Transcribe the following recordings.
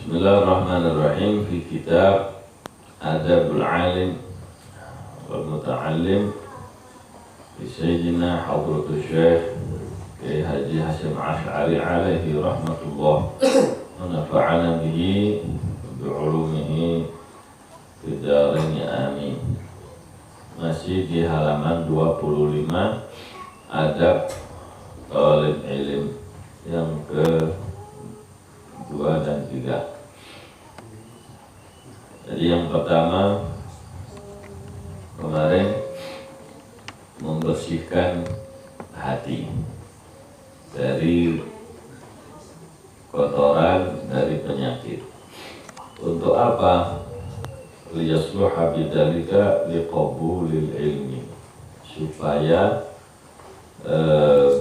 Bismillahirrahmanirrahim. Fi kitab Adabul Alim wal Muta'allim di Sayyidina Hadratul Syekh Kiai Haji Hasyim Asy'ari alaihi rahmatullah wa nafa'ana bihi bi'ulumihi fid dharain amin. Masih di halaman 25 adab talib ilm yang ke-2 dan 3. Jadi yang pertama kemarin membersihkan hati dari kotoran, dari penyakit. Untuk apa? Liyasluha bidzalika liqabulil ilmi, supaya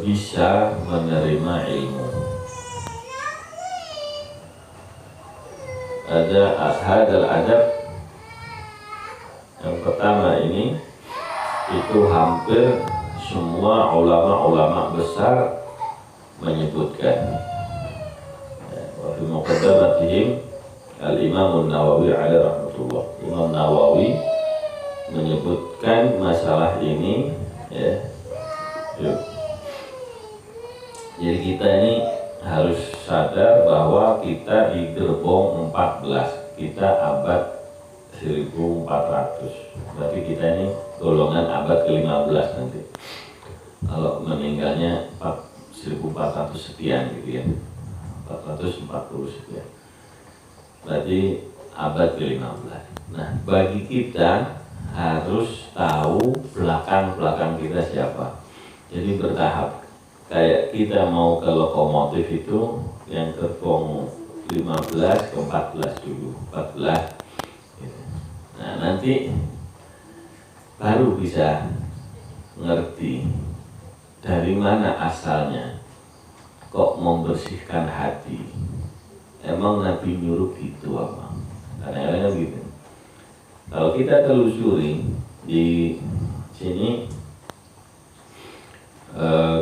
bisa menerima ilmu. Ada hadal adab yang pertama ini itu hampir semua ulama-ulama besar menyebutkan. Wa fi muqaddamatihim Al-Imam Nawawi alaihi rahmatullah. Imam Nawawi menyebutkan masalah ini, ya. Jadi kita ini harus sadar bahwa kita di gerbong 14, kita abad 1400. Berarti kita ini golongan abad ke-15 nanti. Kalau meninggalnya 1400 sekian gitu ya. 440 sekian. Berarti abad ke-15. Nah, bagi kita harus tahu belakang-belakang kita siapa. Jadi bertahap. Kayak kita mau ke lokomotif itu yang gerbong 15 ke 14 dulu, 14. Nah, nanti baru bisa ngerti dari mana asalnya kok membersihkan hati. Emang Nabi nyuruh gitu apa? Kadang-kadang gitu. Kalau kita telusuri di sini,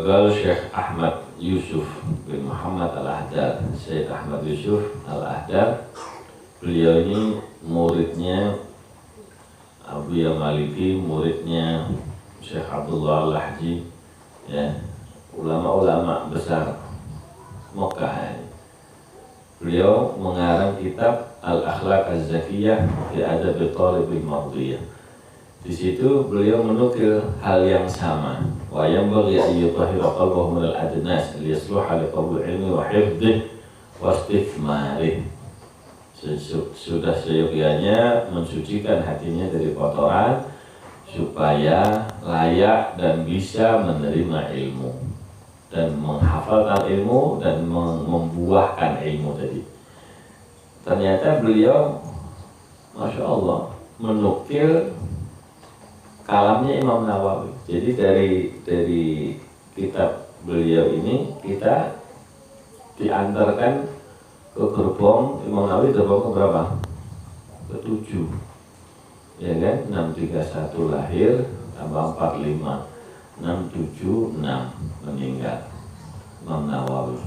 Gal Syekh Ahmad Yusuf bin Muhammad Al-Ahdar, Syekh Ahmad Yusuf Al-Ahdar, beliau ini muridnya Abu Yamaliki, muridnya Syekh Abdullah Al-Lahji, ya, ulama-ulama besar Mekah. Beliau mengarang kitab Al-Akhlaq Az-Zakiyah fi Adab Talibil Mardiyah. Di situ beliau menukil hal yang sama. Wa yanbaghi an yutahhira qalbahu min al-adnas liyasluha liqabul ilmi wa hifdhihi wa istithmarih. Sudah seyogyanya mensucikan hatinya dari kotoran supaya layak dan bisa menerima ilmu dan menghafalkan ilmu dan membuahkan ilmu tadi. Ternyata beliau, Masya Allah, menukil kalamnya Imam Nawawi. Jadi dari kitab beliau ini kita diantarkan ke gerbong Imam Nawawi. Gerbong ke berapa? Ke-7, ya kan? 631 lahir tambah 45, 676 meninggal Imam Nawawi.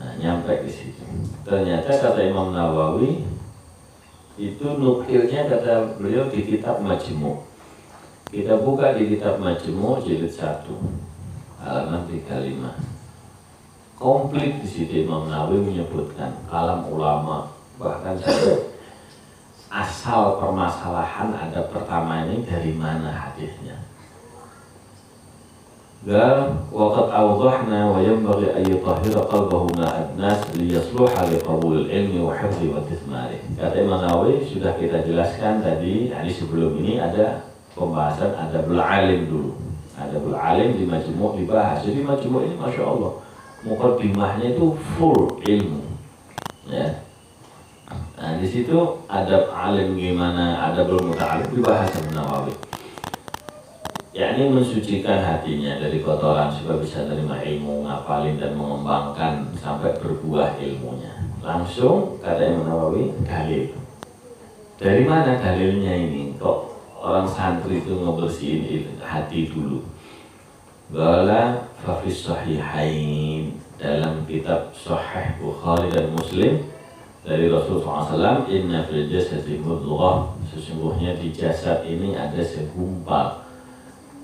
Nah, nyampe di situ. Ternyata kata Imam Nawawi itu nukilnya, kata beliau, di kitab Majmu'. Kita buka di kitab Majmu' jilid 1 halaman 35. Komplit di situ Imam Nawawi menyebutkan kalam ulama, bahkan asal permasalahan ada pertama ini dari mana hadisnya. Gal waqad awdahna wa yanbaghi an yutahhira qalbahu min adnas liyasluha liqabulil ilmi wa hifdhi wa istithmarih. Kata Imam Nawawi, sudah kita jelaskan tadi, hadis sebelum ini ada pembahasan adabul alim dulu. Adabul alim di Majmu' dibahas. Jadi Majmu' ini Masya Allah, muqaddimahnya itu full ilmu, ya. Nah, di situ adab alim gimana, adabul muta'alim dibahas sama Nawawi. Yakni mensucikan hatinya dari kotoran supaya bisa menerima ilmu, ngapalin dan mengembangkan sampai berbuah ilmunya. Langsung kata Imam Nawawi, dalil. Dari mana dalilnya ini? Kok orang santri itu ngebersihin hati dulu? Qala fa fi sahihain, dalam kitab Sahih Bukhari dan Muslim dari Rasulullah SAW, inna fil jasadi mudghah, sesungguhnya di jasad ini ada segumpal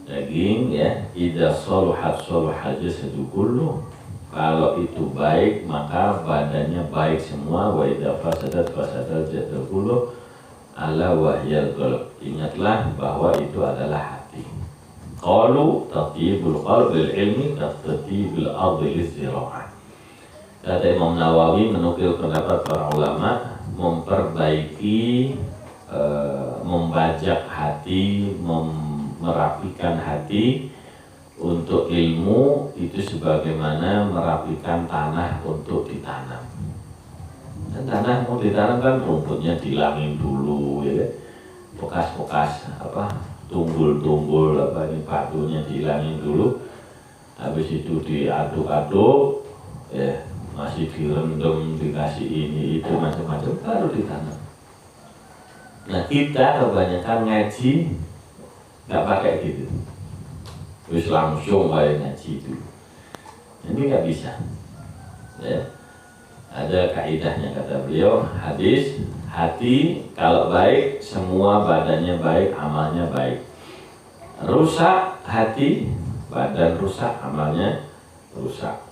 daging, ya. Idza saluhat saluhal jasadu kullu, kalau itu baik maka badannya baik semua. Wa idza fasadat fasadal jasadu kullu, ala wahyal qalb, ingatlah bahwa itu adalah hati. Qalu tatyibul qalbil ilmi tatyibul ardi lizzira'ah. Kata Imam Nawawi menukil pendapat para ulama, memperbaiki, membajak hati, merapikan hati untuk ilmu itu sebagaimana merapikan tanah untuk ditanam. Dan tanah mau ditanam kan rumputnya dilangin dulu, ya, bekas-bekas apa tunggul-tunggul apa ini batunya dilangin dulu, habis itu diaduk-aduk, ya. Masih direndam, dikasih ini itu macam-macam, baru ditanam. Nah kita kebanyakan ngaji nggak pakai gitu, terus langsung kayak ngaji itu, ini nggak bisa. Ya. Ada kaidahnya kata beliau, hadis, hati kalau baik semua badannya baik, amalnya baik. Rusak hati, badan rusak, amalnya rusak.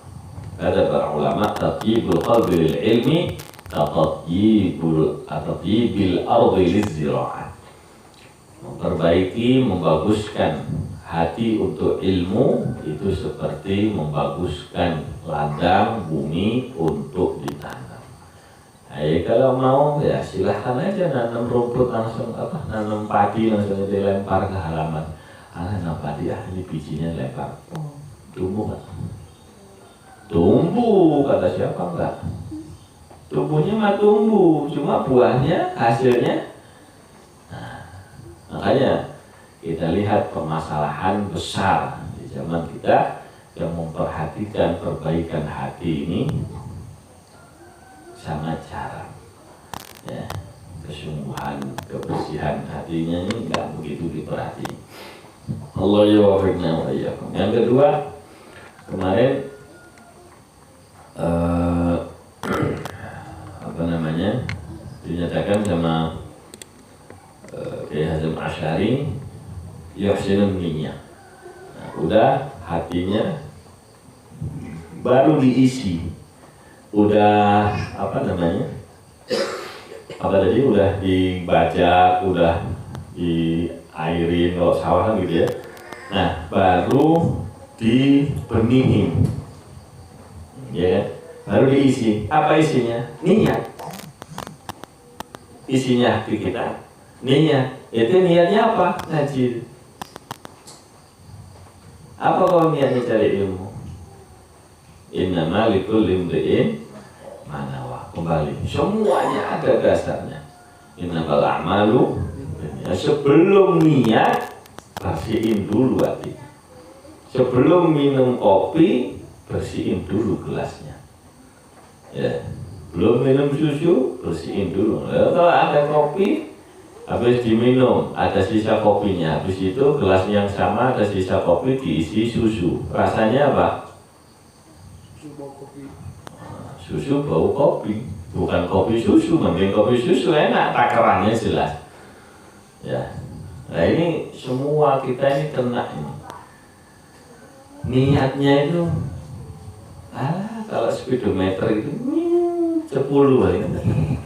Kata para ulama, tatyibul qalbi lil ilmi tatyibil ardi lizzira'ah. Memperbaiki, membaguskan hati untuk ilmu itu seperti membaguskan ladang bumi untuk ditanam. Kalau mau ya silahkan aja nanam rumput langsung, apa nanam padi langsung dilempar ke halaman. Nanam padi ini bijinya lempar, tumbuh kan? Tumbuh, kata siapa enggak? Tumbuhnya mah tumbuh, cuma buahnya, hasilnya. Nah, makanya kita lihat permasalahan besar di zaman kita yang memperhatikan perbaikan hati ini sangat jarang. Ya, kesungguhan, kebersihan hatinya ini enggak begitu diperhati. Allah yuwaffiqna wa iyyakum. Yang kedua, kemarin apa namanya dinyatakan sama Kiai Hasyim Asy'ari yuhsinun niyyah. Nah, udah hatinya baru diisi, udah apa namanya, apa tadi, udah dibajak, udah diairin kalau sawah kan gitu ya. Nah baru dibenihin, ya kan? Baru diisi. Apa isinya? Niat. Isinya hati kita niat. Itu niatnya apa? Ngaji. Apa kalau niatnya cari ilmu? Innama likulli imri'in ma nawa. Kembali, semuanya ada dasarnya. Innamal a'malu, sebelum niat bersihin dulu hati. Sebelum minum kopi bersihin dulu gelasnya. Ya, belum minum susu bersihin dulu. Kalau ada kopi habis diminum, ada sisa kopinya, habis itu gelas yang sama ada sisa kopi diisi susu, rasanya apa? Susu bau kopi, bukan kopi susu. Mending kopi susu enak, takarannya jelas. Ya, nah ini semua kita ini kena ini. Niatnya itu, kalau speedometer itu 10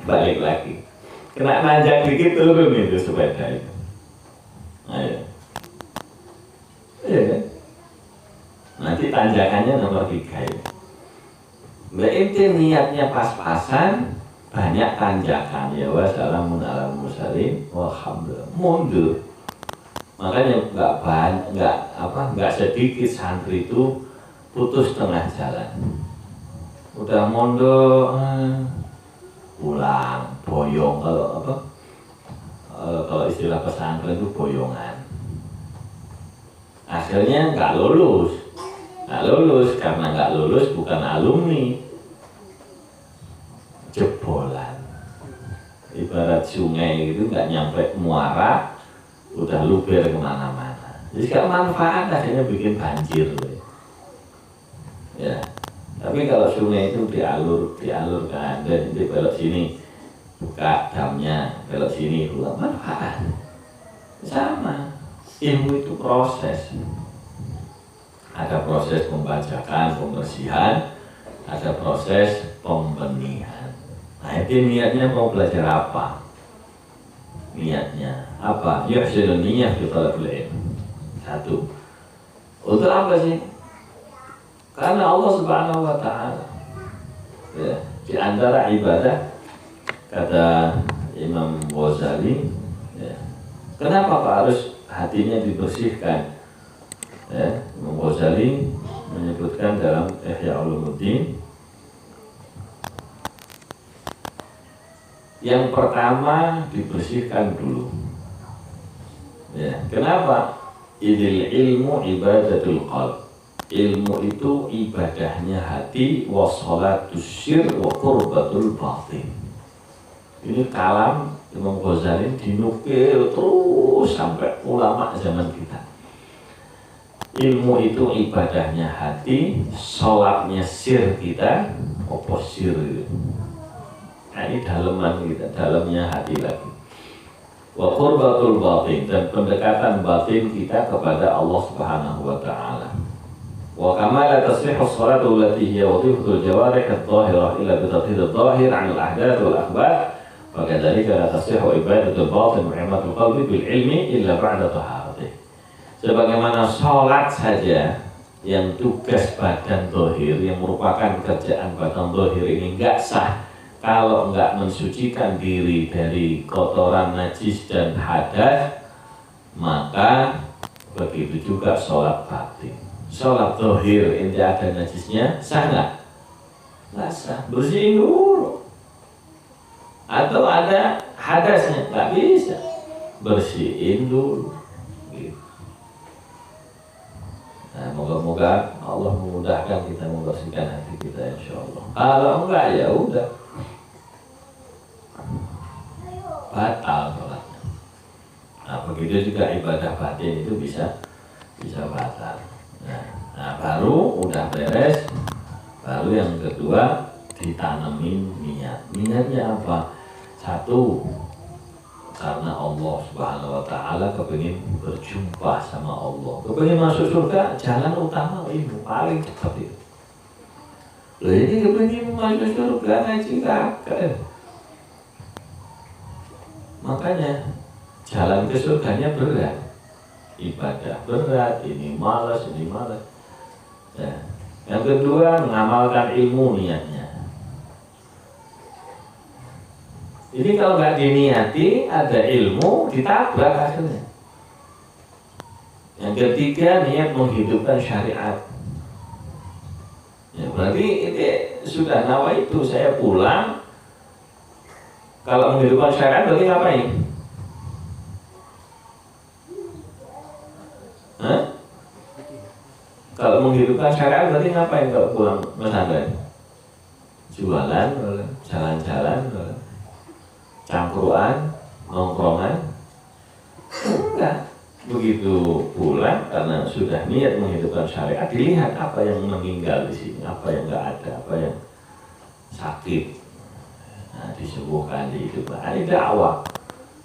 balik lagi, kena nanjak dikit turun itu sepeda itu. Ayo, iya kan? Nanti tanjakannya nomor 3 itu. Mbak ente niatnya pas-pasan, banyak tanjakan, ya wassalamun ala mursalin walhamdulillah, mundur. Makanya nggak sedikit santri itu putus tengah jalan. Udah mondok, pulang, boyong. Kalau istilah pesantren itu boyongan. Akhirnya nggak lulus karena nggak lulus bukan alumni, jebolan. Ibarat sungai itu nggak nyampe muara, udah luber kemana-mana. Jadi gak manfaat, akhirnya bikin banjir. Ya, Tapi kalau sungai itu dialurkan, dan itu belok sini buka damnya, belok sini buka manfaat. Sama, ilmu itu proses. Ada proses pembajakan, pembersihan, ada proses pembenihan. Nah, itu niatnya mau belajar apa? Niatnya apa? Yuhsinun niyyah fi talabul ilm. Satu. Untuk apa sih? Karena Allah Subhanahu wa taala. Ya, di antara ibadah kata Imam Ghazali, ya, kenapa Pak harus hatinya dibersihkan? Ya, Imam Ghazali menyebutkan dalam Ihya Ulumuddin, yang pertama dibersihkan dulu. Ya, kenapa? Idil ilmu ibadatul qalb. Ilmu itu ibadahnya hati, wa sholatus syir wa qurbatul batin. Ini kalam Imam Ghazali dinukil terus sampai ulama zaman kita. Ilmu itu ibadahnya hati, sholatnya sir kita, apa sir itu? Nah, ini daleman kita, dalamnya hati lagi. Wa qurbatul batin, dan pendekatan batin kita kepada Allah Subhanahu wa taala. Wa kama la tasihhu as-salatu allati hiya wadifatul jawarih adh-dhahirah illa bi tathhir adh-dhahir 'an al-ahdath wal akhbath, wa kadzalika la tasihhu ibadatul batin wa ihmatul qalbi bil ilmi illa ba'da taharatih. Sebagaimana salat saja yang tugas badan zahir, yang merupakan kerjaan badan zahir ini enggak sah kalau enggak mensucikan diri dari kotoran najis dan hadas, maka begitu juga sholat batin. Sholat zahir ini ada najisnya, sah nggak? Nggak sah, bersihin dulu. Atau ada hadasnya, nggak bisa, bersihin dulu. Gitu. Nah, moga-moga Allah memudahkan kita membersihkan hati kita, insya Allah. Kalau enggak ya udah, batal sholatnya. Nah, begitu juga ibadah batin itu bisa batal. Nah, baru udah beres, baru yang kedua ditanemin niat. Niatnya apa? Satu, karena Allah Subhanahu wa taala kepingin berjumpa sama Allah, kepingin masuk surga. Jalan utama ilmu paling cepat itu. Loh, ini kepingin masuk surga ngaji kagak. Makanya jalan ke surganya berat, ibadah berat, ini malas. Ya. Yang kedua, mengamalkan ilmu niatnya. Ini kalau nggak diniati, ada ilmu ditabrak hasilnya. Yang ketiga, niat menghidupkan syariat. Ya, berarti ini sudah nawa itu, saya pulang. Kalau menghidupkan syariat berarti ngapain? Hah? Kalau menghidupkan syariat berarti ngapain kalau pulang pesantren? Jualan, jalan-jalan, cangkruan, nongkrongan? Enggak. Begitu pulang, karena sudah niat menghidupkan syariat, dilihat apa yang meninggal di sini, apa yang enggak ada, apa yang sakit. Nah, disembuhkan, dihidupkan. Ini dakwah,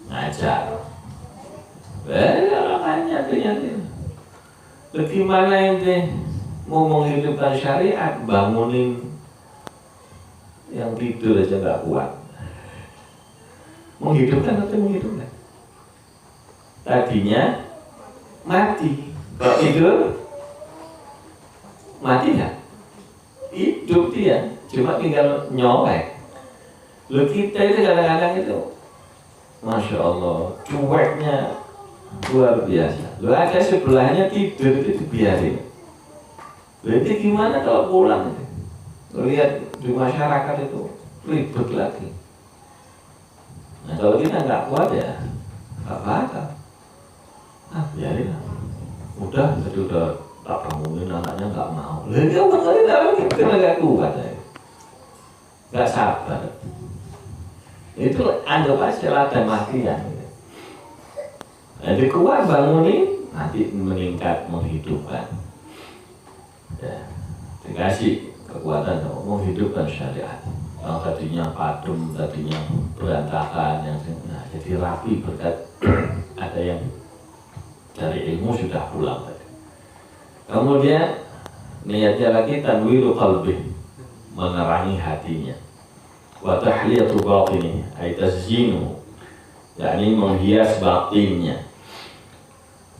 ngajar. Orangnya ternyata. Bagaimana ente mau menghidupkan syariat, bangunin yang tidur aja nggak kuat. Menghidupkan atau menghidupkan? Tadinya mati, kalau tidur mati nggak? Hidup dia, cuma tinggal nyolek. Lo kita itu kadang-kadang itu, masya Allah, cueknya luar biasa. Lo ada sebelahnya tidur itu dibiarin. Berarti gimana kalau pulang? Lo lihat di masyarakat itu ribut lagi. Nah, kalau kita nggak kuat ya nggak bakal. Biarin lah. Udah, jadi udah tak bangunin anaknya nggak mau. Lalu apa kali dalam kita nggak kuat ya? Nggak sabar. Itu anggap aja ladang matian. Jadi kuat bangunin, nanti meningkat, menghidupkan. Ya, dikasih kekuatan menghidupkan syariat. Yang tadinya padam, tadinya berantakan, yang jadi rapi berkat ada yang dari ilmu sudah pulang tadi. Kemudian niatnya lagi tanwiru qalbi, menerangi hatinya. Wa tahliyatu batini, ay tazyinu, yakni menghias batinnya.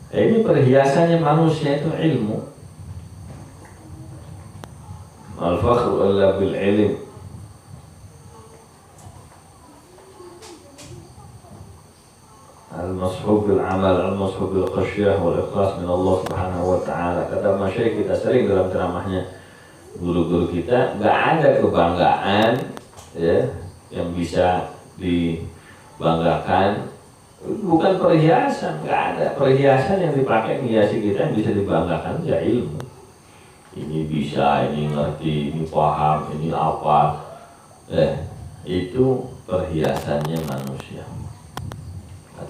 Ini perhiasannya manusia itu ilmu. Al-fakhru illa bil ilm. Al-mashhub bil amal, al-mashhub bil khasyah wal ikhlas min Allah Subhanahu wa taala. Kata masyayikh kita sering dalam ceramahnya, guru-guru kita, nggak ada kebanggaan ya yang bisa dibanggakan, bukan perhiasan, nggak ada perhiasan yang dipakai menghiasi kita yang bisa dibanggakan, ya ilmu. Ini bisa, ini ngerti, ini paham, ini apa, itu perhiasannya manusia,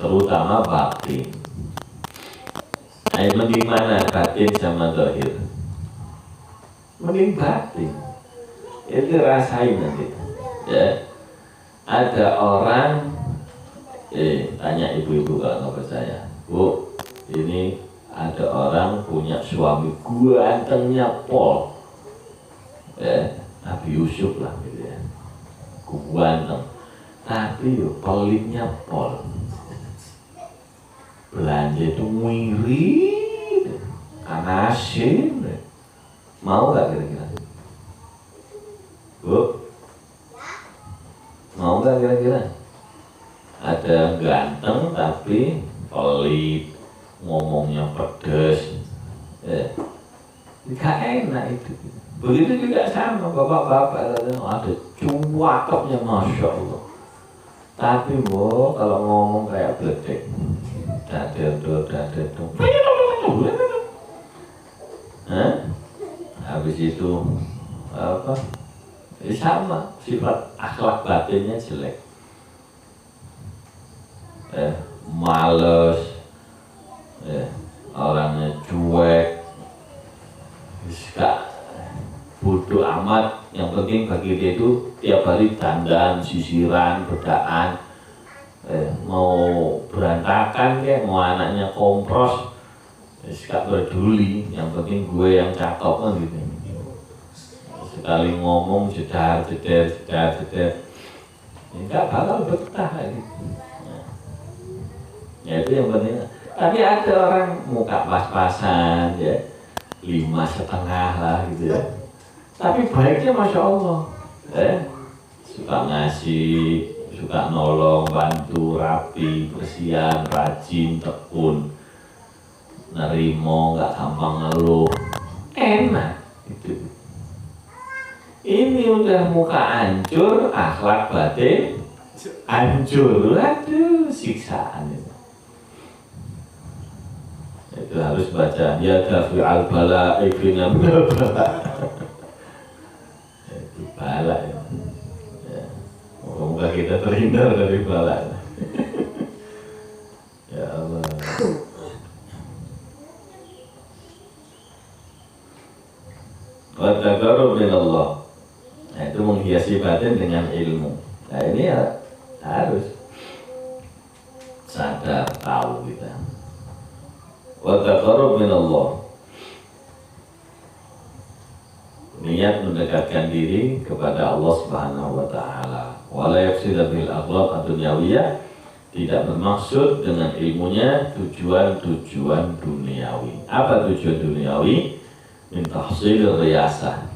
terutama batin. Mending mana batin sama zahir? Mending batin. Itu rasain nanti. Ya, ada orang, tanya ibu-ibu kalau nggak percaya, Bu, ini ada orang punya suami gantengnya pol, Nabi Yusuf lah gitu ya, ganteng, tapi pelitnya pol, belanja itu mirip, kanasin, mau nggak kira-kira, Bu? Mau nggak kira-kira? Ada ganteng tapi pelit, ngomongnya pedes, nggak enak itu. Begitu juga sama bapak-bapak, ada cuakapnya masya Allah. Tapi Bu, kalau ngomong kayak bledek, dader. Habis itu apa? Sama sifat akhlak batinnya jelek, males, orangnya cuek, gak bodoh amat. Yang penting bagi dia itu tiap hari dandan, sisiran, bedaan, mau berantakan kayak mau anaknya kompros, gak peduli. Yang penting gue yang cakep kan gitu. Sekali ngomong jedar, nggak bakal betah kayak gitu. Ya itu yang penting. Tapi ada orang muka pas-pasan ya, 5,5 lah gitu ya. Tapi baiknya masya Allah, suka ngasih, suka nolong, bantu, rapi, bersihan, rajin, tekun, nerimo, nggak gampang ngeluh, enak gitu. Ini udah muka hancur, akhlak batin hancur, aduh siksaan itu. Itu harus baca ya dafi al bala ibina bala. Itu bala ya. Semoga kita terhindar dari bala. Ya Allah. Wa taqarrub min Allah. Nah, itu menghiasi batin dengan ilmu. Nah ini ya harus sadar, tahu kita. Wa taqarrub min Allah. Niat mendekatkan diri kepada Allah Subhanahu wa taala. Wa la yaqsidu bil akhlaq ad-dunyawiyah, tidak bermaksud dengan ilmunya tujuan-tujuan duniawi. Apa tujuan duniawi? Min tahsil riyasah,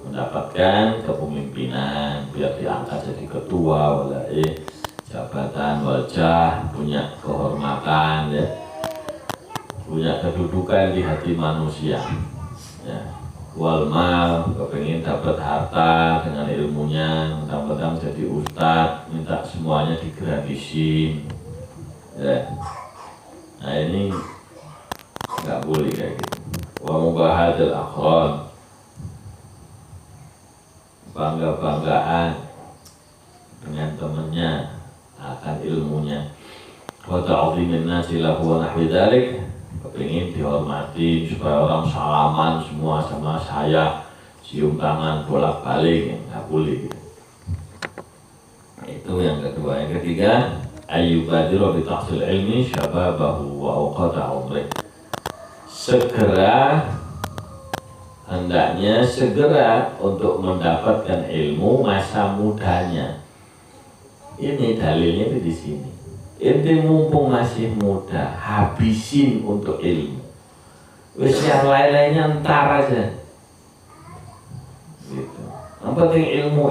mendapatkan kepemimpinan, biar diangkat jadi ketua, jabatan, wajah, punya kehormatan, ya, punya kedudukan di hati manusia, ya. Wal mal, kepengin dapat harta dengan ilmunya, mentang-mentang jadi ustadz, minta semuanya digratisin, ya. Nah ini nggak boleh kayak gitu. Wa mubahadil akhron, bangga-banggaan dengan temannya akan ilmunya. Wa ta'dhimin nasi lahu wa nahwi dzalik, kepingin dihormati supaya orang salaman semua sama saya, cium tangan bolak-balik, nggak boleh gitu. Itu yang kedua. Yang ketiga, ayyubadiru bi tahsil ilmi syababahu wa awqata umrih. Hendaknya segera untuk mendapatkan ilmu masa mudanya. Ini dalilnya di sini. Ente mumpung masih muda, habisin untuk ilmu. Wis yang lain-lainnya ntar aja. Gitu. Yang penting ilmu.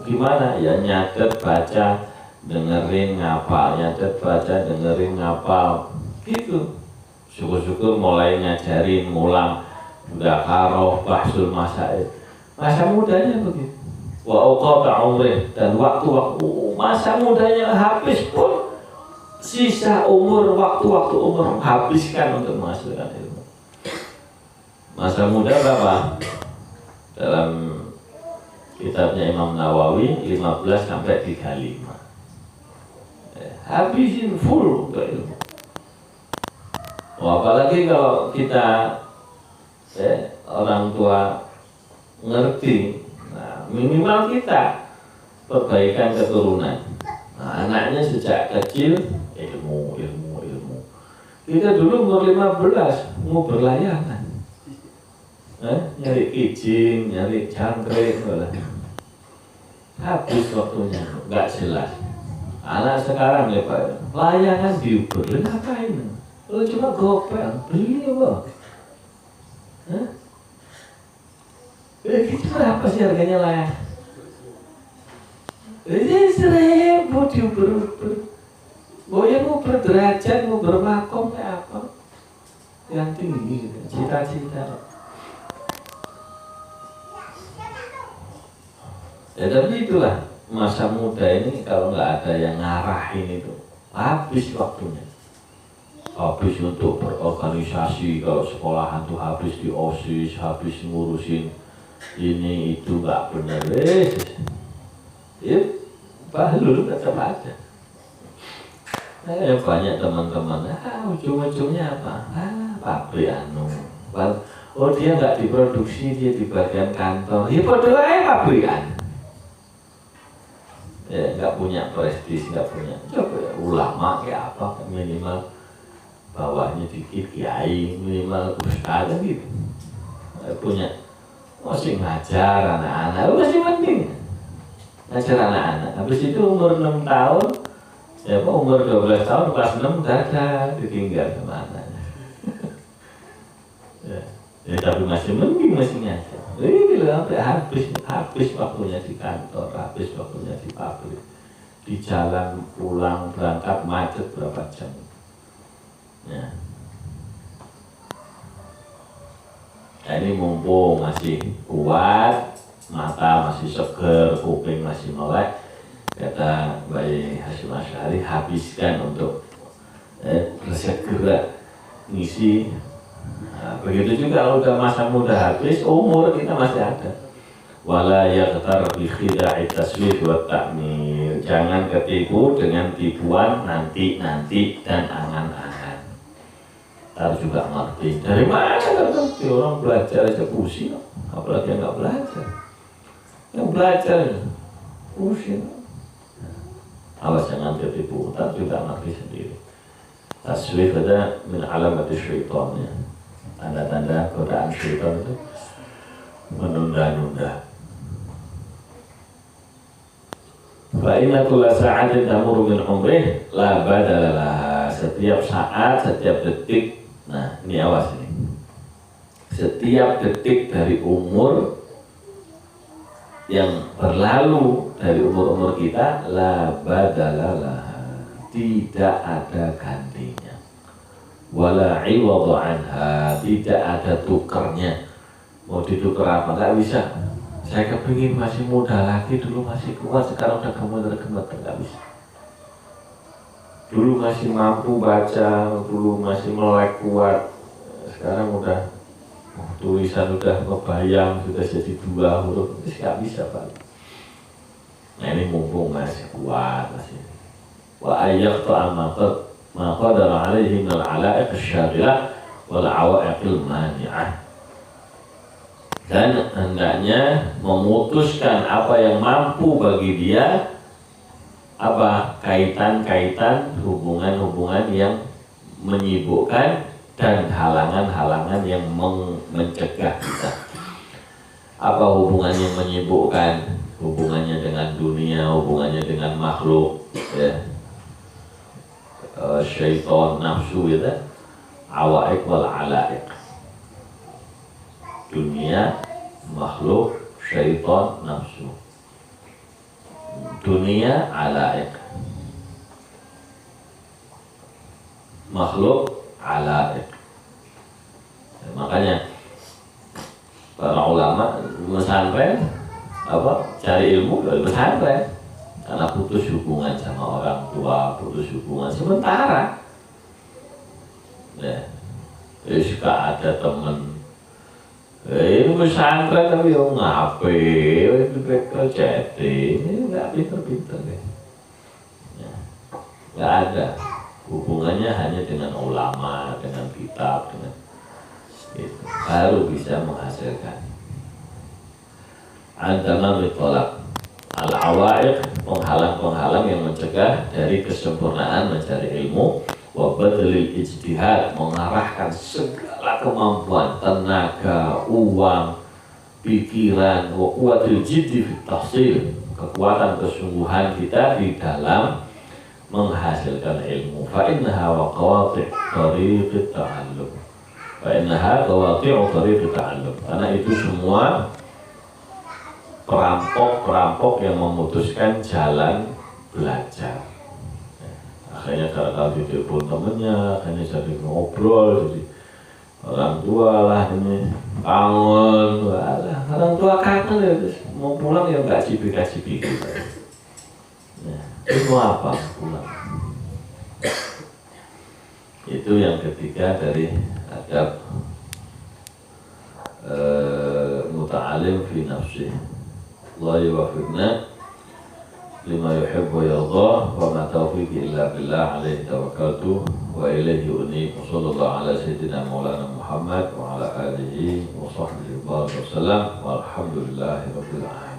Gimana? Ya nyatet, baca, dengerin, ngapal. Nyatet, baca, dengerin, ngapal. Gitu. Syukur-syukur mulai ngajarin, ngulang, udah karoh, bahsul masaid. Masa mudanya begitu. Wa awqata umrih, dan waktu-waktu masa mudanya habis pun sisa umur, waktu-waktu umur habiskan untuk menghasilkan ilmu. Masa muda berapa? Dalam kitabnya Imam Nawawi 15 sampai 35. Habisin full untuk ilmu. Apalagi kalau kita orang tua ngerti, nah, minimal kita perbaikan keturunan. Nah, anaknya sejak kecil ilmu. Kita dulu umur 15 mau berlayangan, nyari kijing, nyari jangkrik, habis waktunya, nggak jelas. Anak sekarang ya Pak, layangan diukur, ngapain? Lo cuma gopeng, beli apa? Itu berapa sih harganya layangan? Ini 1.000 diukur-ukur. Mau berderajat, mau bermakom kayak apa? Yang tinggi, gitu. Cita-cita. Ya tapi itulah masa muda ini kalau nggak ada yang ngarahin itu habis waktunya. Habis untuk berorganisasi, kalau sekolahan tuh habis di OSIS, habis ngurusin ini itu nggak benar. Ya bahlul tetap ada. Banyak teman-teman, ujung-ujungnya apa? Pabrik oh dia nggak diproduksi, dia di bagian kantor. Ya padahal pabrikan. Ya nggak punya prestis, nggak punya. Coba ya, ulama kayak apa? Minimal bawahnya dikit kiai, minimal ustaz gitu. Punya masih ngajar anak-anak, masih penting. Ngajar anak-anak. Habis itu umur 6 tahun, ya Pak, umur 12 tahun, kelas 6 udah ada, ditinggal kemana. Ya tapi masih mending, masih ngajar. Ini habis waktunya di kantor, habis waktunya di pabrik, di jalan pulang berangkat macet berapa jam. Ya. Nah, ini mumpung masih kuat, mata masih seger, kuping masih melek, kata Bayi Hasyim Asy'ari, habiskan untuk segera ngisi. Nah, begitu juga kalau udah masa muda habis, umur kita masih ada. Wala yaghtar bi khida'i taswif wa ta'mir. Jangan ketipu dengan tipuan nanti dan angan-angan. Harus juga ngerti. Dari mana ngerti? Orang belajar aja pusing, apalagi yang nggak belajar. Yang belajar pusing. Awas jangan tertipu. Tapi juga ngerti sendiri. Taswif ada min alamati syaitannya. Tanda-tanda godaan syaitan itu menunda-nunda. Fa'inna kulla sa'atin tamurru min umrih la badala laha. Setiap saat, setiap detik. Nah, ini awas ini. Setiap detik dari umur yang berlalu dari umur-umur kita la badala laha. Tidak ada gantinya. Wala iwadhu anha, tidak ada tukernya. Mau ditukar apa? Nggak bisa. Saya kepingin masih muda lagi, dulu masih kuat, sekarang udah gemeter-gemeter, nggak bisa. Dulu masih mampu baca, dulu masih melek kuat, sekarang udah tulisan udah ngebayang, sudah jadi 2 huruf, nggak bisa Pak. Nah ini mumpung masih kuat, masih. Wa ayyaqta'a ma qadara alaihi minal ala'iq asy-syaghilah wal 'awa'iqil mani'ah. dan hendaknya memutuskan apa yang mampu bagi dia, apa kaitan-kaitan hubungan-hubungan yang menyibukkan dan halangan-halangan yang mencegah kita. Apa hubungan yang menyibukkan? Hubungannya dengan dunia, hubungannya dengan makhluk, ya. Syaitan, nafsu, gitu. Awaik wal alaik. Dunia, makhluk, syaitan, nafsu. Dunia, alaik. Makhluk, alaik. Ya, makanya para ulama pesantren cari ilmu dari pesantren, karena putus hubungan sama orang tua, putus hubungan sementara. Ya, suka ada temen ini pesantren tapi yang ngape, itu mereka chatting, ini nggak pinter-pinter deh. Ya, nggak ada hubungannya hanya dengan ulama, dengan kitab, dengan itu baru bisa menghasilkan. Antama ditolak al-awaiq, penghalang-penghalang yang mencegah dari kesempurnaan mencari ilmu, wa badlil ijtihad, mengarahkan segala kemampuan, tenaga, uang, pikiran, wa quwwatil jiddi fit tahsil, kekuatan kesungguhan kita di dalam menghasilkan ilmu. Fa innaha waqawati' tariqit ta'allum. Fa innaha qawati'u tariqit ta'allum. Karena itu semua perampok-perampok yang memutuskan jalan belajar. Akhirnya kalau ditelepon temennya, akhirnya jadi ngobrol, jadi orang tua lah ini kangen, orang tua kangen ya, mau pulang ya nggak cipi-cipi gitu. Nah, itu mau apa pulang? Itu yang ketiga dari adab muta'alim fi nafsih. Allah yuwaffiqna lima yuhibbu yardah, wa ma taufiqi illa billah, alaihi tawakkaltu wa ilaihi unib. Sallallahu ala sayyidina maulana Muhammad wa ala alihi wa sahbihi wa sallam, walhamdulillahi rabbil alamin.